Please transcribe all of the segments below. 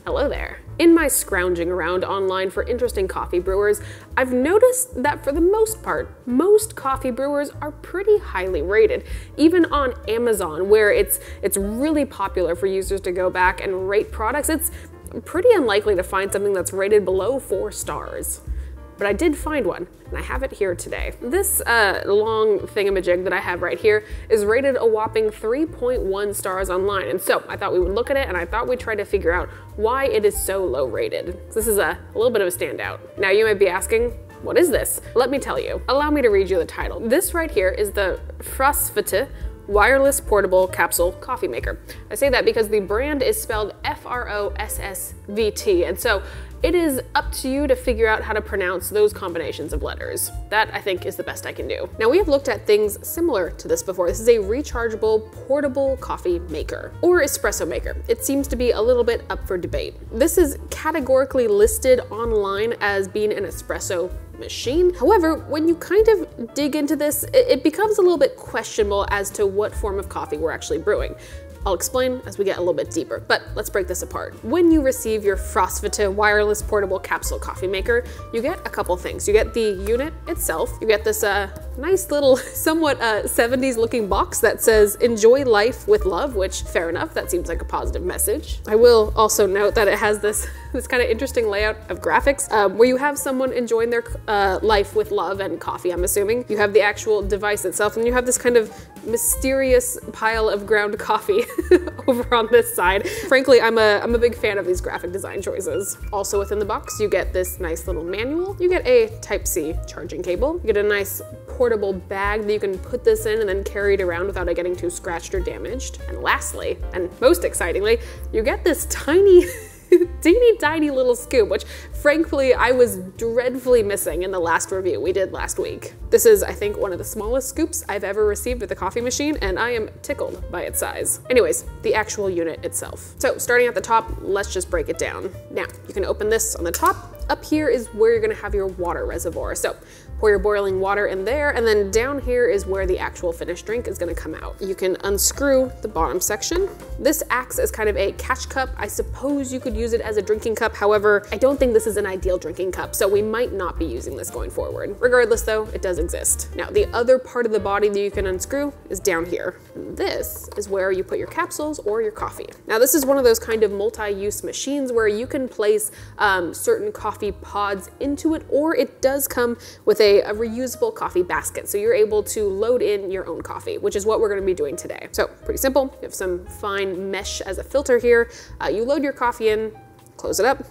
Hello there. In my scrounging around online for interesting coffee brewers, I've noticed that for the most part, most coffee brewers are pretty highly rated. Even on Amazon, where it's really popular for users to go back and rate products, it's pretty unlikely to find something that's rated below 4 stars. But I did find one, and I have it here today. This long thingamajig that I have right here is rated a whopping 3.1 stars online, and so I thought we would look at it, and I thought we'd try to figure out why it is so low rated. This is a little bit of a standout. Now you might be asking, what is this? Let me tell you. Allow me to read you the title. This right here is the Frostfte wireless portable capsule coffee maker. I say that because the brand is spelled F-R-O-S-S-V-T, and so it is up to you to figure out how to pronounce those combinations of letters. That, I think, is the best I can do. Now, we have looked at things similar to this before. This is a rechargeable portable coffee maker, or espresso maker. It seems to be a little bit up for debate. This is categorically listed online as being an espresso machine. However, when you kind of dig into this, it becomes a little bit questionable as to what form of coffee we're actually brewing. I'll explain as we get a little bit deeper, but let's break this apart. When you receive your Frostfte wireless portable capsule coffee maker, you get a couple things. You get the unit itself, you get this nice little, somewhat 70s looking box that says, "Enjoy life with love," which, fair enough, that seems like a positive message. I will also note that it has this kind of interesting layout of graphics where you have someone enjoying their life with love and coffee, I'm assuming. You have the actual device itself, and you have this kind of mysterious pile of ground coffee over on this side. Frankly, I'm a big fan of these graphic design choices. Also within the box, you get this nice little manual. You get a Type-C charging cable. You get a nice portable bag that you can put this in and then carry it around without it getting too scratched or damaged. And lastly, and most excitingly, you get this tiny teeny tiny little scoop, which frankly I was dreadfully missing in the last review we did last week. This is, I think, one of the smallest scoops I've ever received with a coffee machine, and I am tickled by its size. Anyways, the actual unit itself. So starting at the top, let's just break it down. Now, you can open this on the top. Up here is where you're gonna have your water reservoir. So pour your boiling water in there, and then down here is where the actual finished drink is gonna come out. You can unscrew the bottom section. This acts as kind of a catch cup. I suppose you could use it as a drinking cup. However, I don't think this is an ideal drinking cup, so we might not be using this going forward. Regardless though, it does exist. Now, the other part of the body that you can unscrew is down here. And this is where you put your capsules or your coffee. Now, this is one of those kind of multi-use machines where you can place certain coffee pods into it, or it does come with a reusable coffee basket. So you're able to load in your own coffee, which is what we're gonna be doing today. So pretty simple. You have some fine mesh as a filter here. You load your coffee in, close it up,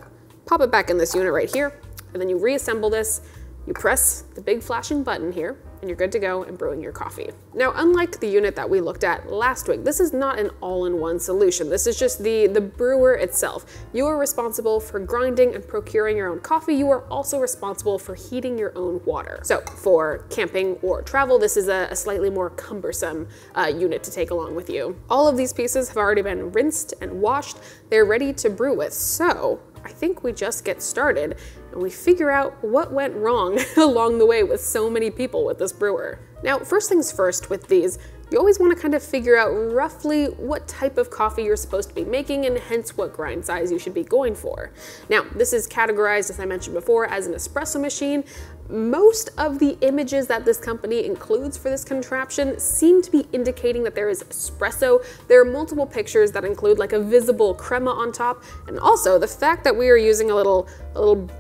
pop it back in this unit right here, and then you reassemble this. You press the big flashing button here, and you're good to go and brewing your coffee. Now, unlike the unit that we looked at last week, this is not an all-in-one solution. This is just the brewer itself. You are responsible for grinding and procuring your own coffee. You are also responsible for heating your own water. So for camping or travel, this is a slightly more cumbersome unit to take along with you. All of these pieces have already been rinsed and washed. They're ready to brew with. So I think we just get started and we figure out what went wrong along the way with so many people with this brewer. Now, first things first with these, you always want to kind of figure out roughly what type of coffee you're supposed to be making and hence what grind size you should be going for. Now, this is categorized, as I mentioned before, as an espresso machine. Most of the images that this company includes for this contraption seem to be indicating that there is espresso. There are multiple pictures that include like a visible crema on top, and also the fact that we are using a little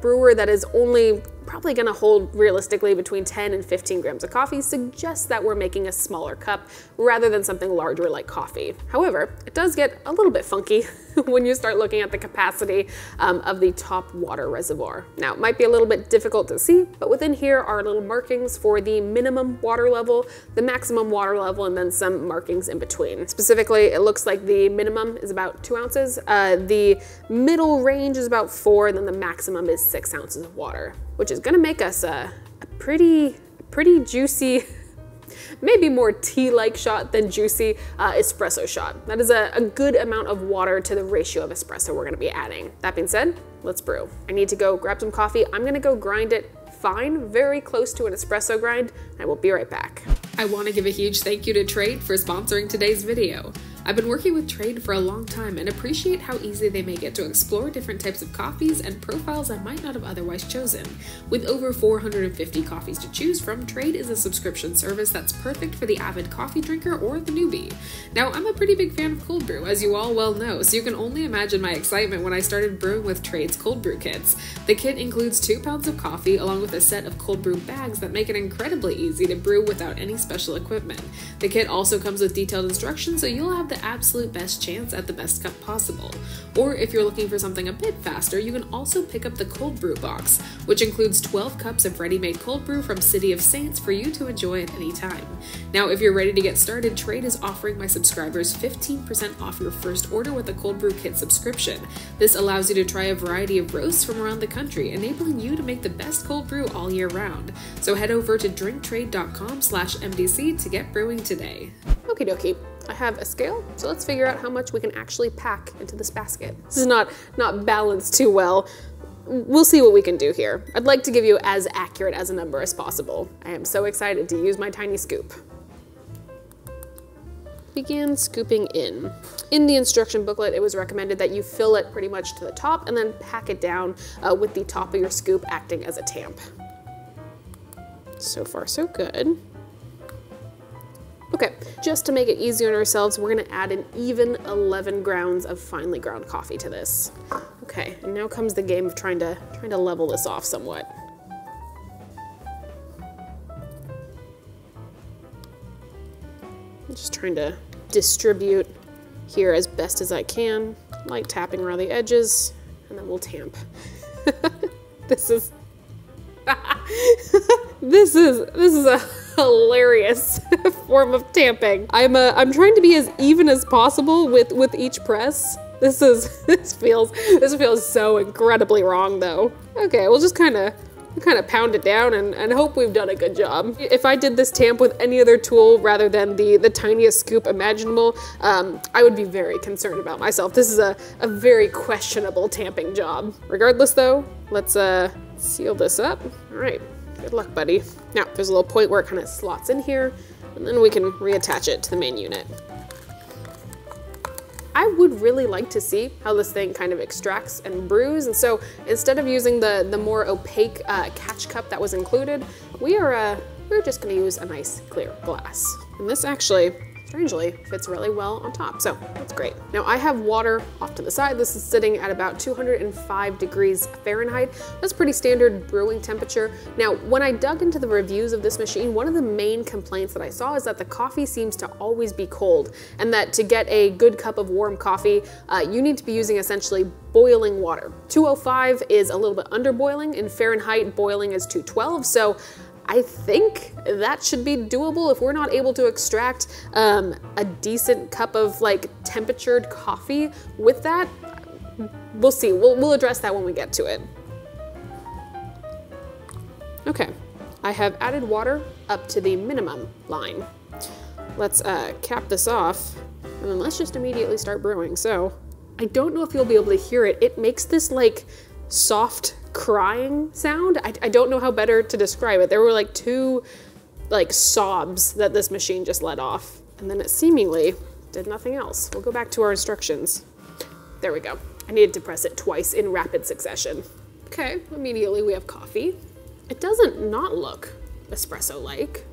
brewer that is only probably gonna hold realistically between 10 and 15 grams of coffee suggests that we're making a smaller cup rather than something larger like coffee. However, it does get a little bit funky when you start looking at the capacity of the top water reservoir. Now, it might be a little bit difficult to see, but within here are little markings for the minimum water level, the maximum water level, and then some markings in between. Specifically, it looks like the minimum is about 2 ounces, the middle range is about 4, and then the maximum is 6 ounces of water, which is gonna make us a pretty juicy, maybe more tea-like shot than juicy espresso shot. That is a good amount of water to the ratio of espresso we're gonna be adding. That being said, let's brew. I need to go grab some coffee. I'm gonna go grind it fine, very close to an espresso grind. I will be right back. I wanna give a huge thank you to Trade for sponsoring today's video. I've been working with Trade for a long time and appreciate how easy they make it to explore different types of coffees and profiles I might not have otherwise chosen. With over 450 coffees to choose from, Trade is a subscription service that's perfect for the avid coffee drinker or the newbie. Now, I'm a pretty big fan of cold brew, as you all well know, so you can only imagine my excitement when I started brewing with Trade's cold brew kits. The kit includes 2 pounds of coffee along with a set of cold brew bags that make it incredibly easy to brew without any special equipment. The kit also comes with detailed instructions, so you'll have the absolute best chance at the best cup possible. Or if you're looking for something a bit faster, you can also pick up the cold brew box, which includes 12 cups of ready-made cold brew from City of Saints for you to enjoy at any time. Now, if you're ready to get started, Trade is offering my subscribers 15% off your first order with a cold brew kit subscription. This allows you to try a variety of roasts from around the country, enabling you to make the best cold brew all year round. So head over to drinktrade.com/MDC to get brewing today. Okie dokie. I have a scale, so let's figure out how much we can actually pack into this basket. This is not balanced too well. We'll see what we can do here. I'd like to give you as accurate as a number as possible. I am so excited to use my tiny scoop. Begin scooping in. In the instruction booklet, it was recommended that you fill it pretty much to the top and then pack it down with the top of your scoop acting as a tamp. So far, so good. Okay, just to make it easier on ourselves, we're gonna add an even 11 grounds of finely ground coffee to this. Okay, and now comes the game of trying to level this off somewhat. I'm just trying to distribute here as best as I can, like tapping around the edges, and then we'll tamp. This is this is a hilarious form of tamping. I'm trying to be as even as possible with each press. This feels so incredibly wrong though. Okay, we'll just kind of pound it down and hope we've done a good job. If I did this tamp with any other tool rather than the tiniest scoop imaginable, I would be very concerned about myself. This is a very questionable tamping job. Regardless though, let's seal this up. All right, good luck, buddy. Now, there's a little point where it kind of slots in here, and then we can reattach it to the main unit. I would really like to see how this thing kind of extracts and brews, and so instead of using the more opaque catch cup that was included, we're just gonna use a nice clear glass. And this actually, strangely, fits really well on top, so that's great. Now I have water off to the side. This is sitting at about 205 degrees Fahrenheit. That's pretty standard brewing temperature. Now, when I dug into the reviews of this machine, one of the main complaints that I saw is that the coffee seems to always be cold, and that to get a good cup of warm coffee, you need to be using essentially boiling water. 205 is a little bit under boiling. In Fahrenheit, boiling is 212, so I think that should be doable if we're not able to extract a decent cup of like temperatured coffee with that. We'll see. We'll address that when we get to it. Okay, I have added water up to the minimum line. Let's cap this off, and then let's just immediately start brewing. So I don't know if you'll be able to hear it. It makes this like soft crying sound. I don't know how better to describe it. There were like 2 like sobs that this machine just let off, and then it seemingly did nothing else. We'll go back to our instructions. There we go. I needed to press it twice in rapid succession. Okay, immediately we have coffee. It doesn't not look espresso-like.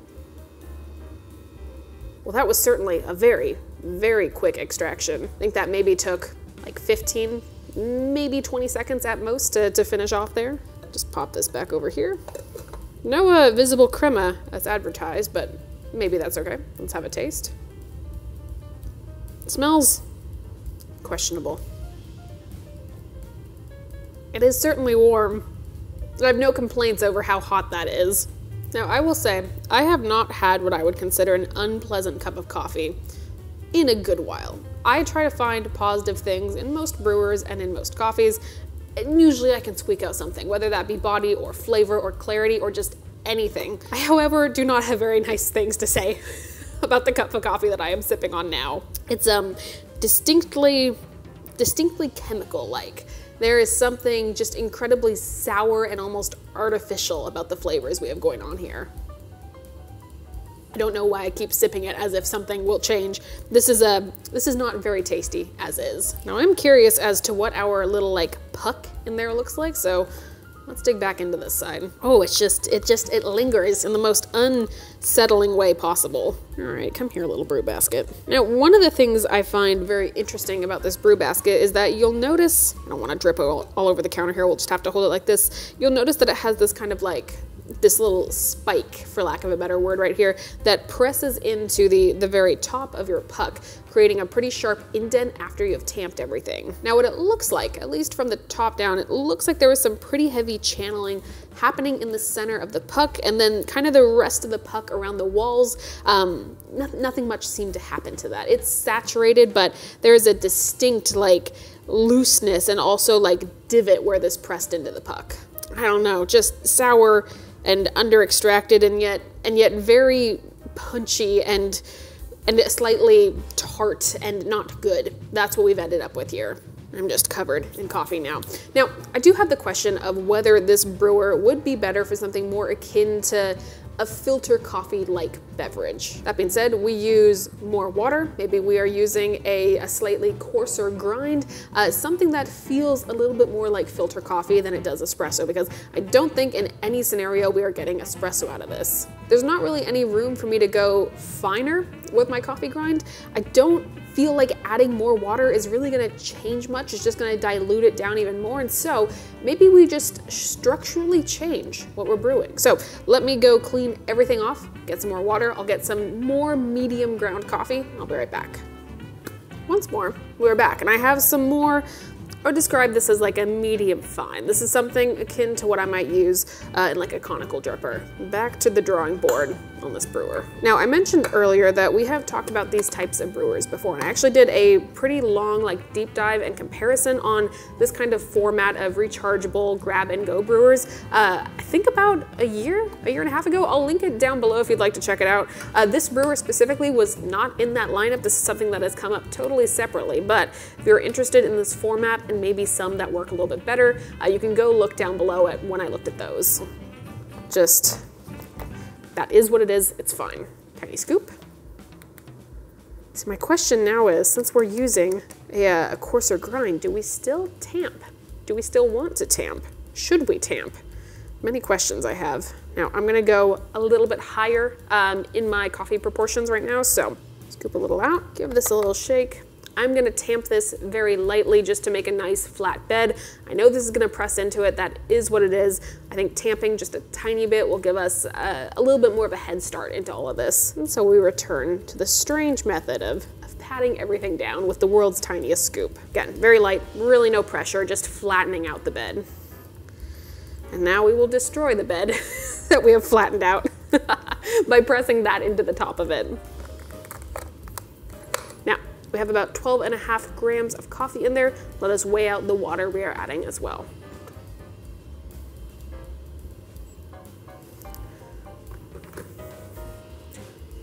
Well, that was certainly a very, very quick extraction. I think that maybe took like 15, maybe 20 seconds at most to finish off there. Just pop this back over here. No visible crema as advertised, but maybe that's okay. Let's have a taste. It smells questionable. It is certainly warm. I have no complaints over how hot that is. Now, I will say, I have not had what I would consider an unpleasant cup of coffee in a good while. I try to find positive things in most brewers and in most coffees, and usually I can squeak out something, whether that be body or flavor or clarity or just anything. I, however, do not have very nice things to say about the cup of coffee that I am sipping on now. It's distinctly chemical-like. There is something just incredibly sour and almost artificial about the flavors we have going on here. I don't know why I keep sipping it as if something will change. This is not very tasty as is. Now I'm curious as to what our little like puck in there looks like, so let's dig back into this side. Oh, it lingers in the most unsettling way possible. All right, come here, little brew basket. Now, one of the things I find very interesting about this brew basket is that you'll notice, I don't want to drip all over the counter here, we'll just have to hold it like this. You'll notice that it has this kind of like, this little spike, for lack of a better word right here, that presses into the very top of your puck, creating a pretty sharp indent after you have tamped everything. Now what it looks like, at least from the top down, it looks like there was some pretty heavy channeling happening in the center of the puck, and then kind of the rest of the puck around the walls. Nothing much seemed to happen to that. It's saturated, but there's a distinct like looseness and also like divot where this pressed into the puck. I don't know, just sour and under extracted and yet very punchy and slightly tart and not good. That's what we've ended up with here. I'm just covered in coffee now. Now, I do have the question of whether this brewer would be better for something more akin to a filter coffee-like beverage. That being said, we use more water. Maybe we are using a slightly coarser grind, something that feels a little bit more like filter coffee than it does espresso, because I don't think in any scenario we are getting espresso out of this. There's not really any room for me to go finer with my coffee grind. I don't feel like adding more water is really gonna change much. It's just gonna dilute it down even more. And so maybe we just structurally change what we're brewing. So let me go clean everything off, get some more water. I'll get some more medium ground coffee. I'll be right back. Once more, we're back, and I have some more. I would describe this as like a medium fine. This is something akin to what I might use in like a conical dripper. Back to the drawing board on this brewer. Now, I mentioned earlier that we have talked about these types of brewers before, and I actually did a pretty long like deep dive and comparison on this kind of format of rechargeable grab and go brewers. I think about a year and a half ago. I'll link it down below if you'd like to check it out. This brewer specifically was not in that lineup. This is something that has come up totally separately, but if you're interested in this format and maybe some that work a little bit better, you can go look down below at when I looked at those. Just, that is what it is, it's fine. Tiny scoop. So my question now is, since we're using a coarser grind, do we still tamp? Do we still want to tamp? Should we tamp? Many questions I have. Now I'm gonna go a little bit higher in my coffee proportions right now, so scoop a little out, give this a little shake. I'm gonna tamp this very lightly just to make a nice flat bed. I know this is gonna press into it, that is what it is. I think tamping just a tiny bit will give us a little bit more of a head start into all of this. And so we return to the strange method of patting everything down with the world's tiniest scoop. Again, very light, really no pressure, just flattening out the bed. And now we will destroy the bed that we have flattened out by pressing that into the top of it. Now, we have about 12.5 grams of coffee in there. Let us weigh out the water we are adding as well.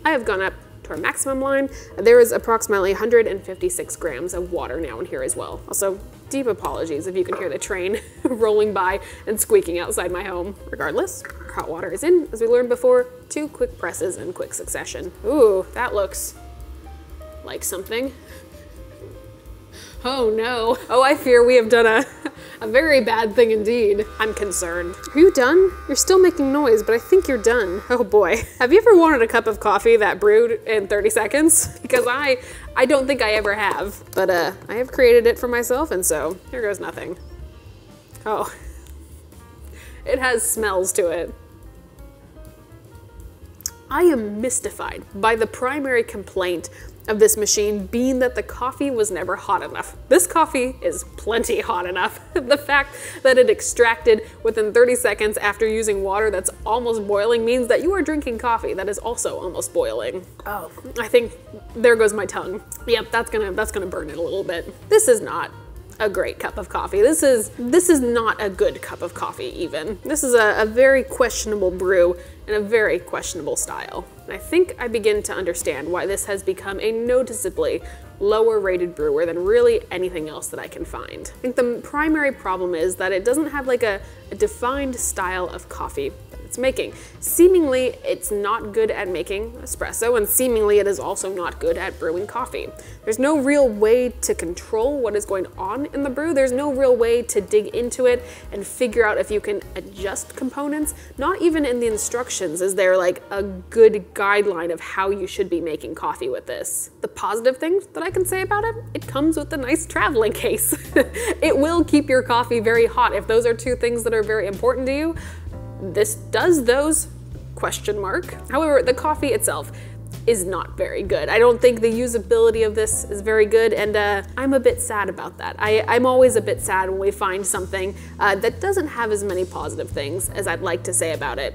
I have gone up to our maximum line. There is approximately 156 grams of water now in here as well. Also, deep apologies if you can hear the train rolling by and squeaking outside my home. Regardless, our hot water is in, as we learned before, 2 quick presses in quick succession. Ooh, that looks like something. Oh no. Oh, I fear we have done a very bad thing indeed. I'm concerned. Are you done? You're still making noise, but I think you're done. Oh boy. Have you ever wanted a cup of coffee that brewed in 30 seconds? Because I don't think I ever have. But I have created it for myself, and so here goes nothing. Oh. It has smells to it. I am mystified by the primary complaint of this machine being that the coffee was never hot enough. This coffee is plenty hot enough. The fact that it extracted within 30 seconds after using water that's almost boiling means that you are drinking coffee that is also almost boiling. Oh, I think there goes my tongue. Yep, that's gonna burn it a little bit. This is not a great cup of coffee. This is not a good cup of coffee even. This is a very questionable brew in a very questionable style. And I think I begin to understand why this has become a noticeably lower rated brewer than really anything else that I can find. I think the primary problem is that it doesn't have like a defined style of coffee that it's making. Seemingly, it's not good at making espresso, and seemingly it is also not good at brewing coffee. There's no real way to control what is going on in the brew. There's no real way to dig into it and figure out if you can adjust components. Not even in the instructions is there like a good guideline of how you should be making coffee with this. The positive things that I can say about it, it comes with a nice traveling case. It will keep your coffee very hot. If those are two things that are very important to you, this does those, ? However, the coffee itself is not very good. I don't think the usability of this is very good, and I'm a bit sad about that. I'm always a bit sad when we find something that doesn't have as many positive things as I'd like to say about it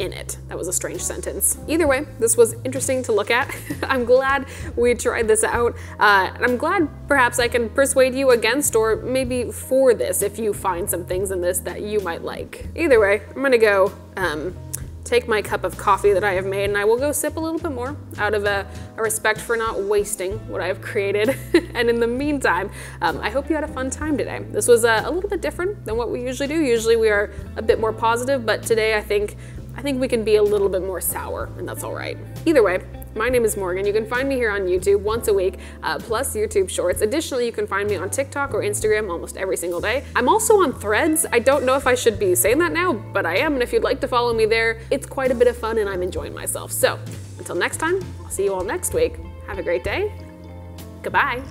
in it. That was a strange sentence. Either way, this was interesting to look at. I'm glad we tried this out, and I'm glad perhaps I can persuade you against or maybe for this if you find some things in this that you might like. Either way, I'm gonna go take my cup of coffee that I have made, and I will go sip a little bit more out of a respect for not wasting what I've created. And in the meantime, I hope you had a fun time today. This was a little bit different than what we usually do. Usually we are a bit more positive, but today I think we can be a little bit more sour, and that's all right. Either way, my name is Morgan. You can find me here on YouTube once a week, plus YouTube Shorts. Additionally, you can find me on TikTok or Instagram almost every single day. I'm also on Threads. I don't know if I should be saying that now, but I am, and if you'd like to follow me there, it's quite a bit of fun and I'm enjoying myself. So, until next time, I'll see you all next week. Have a great day. Goodbye.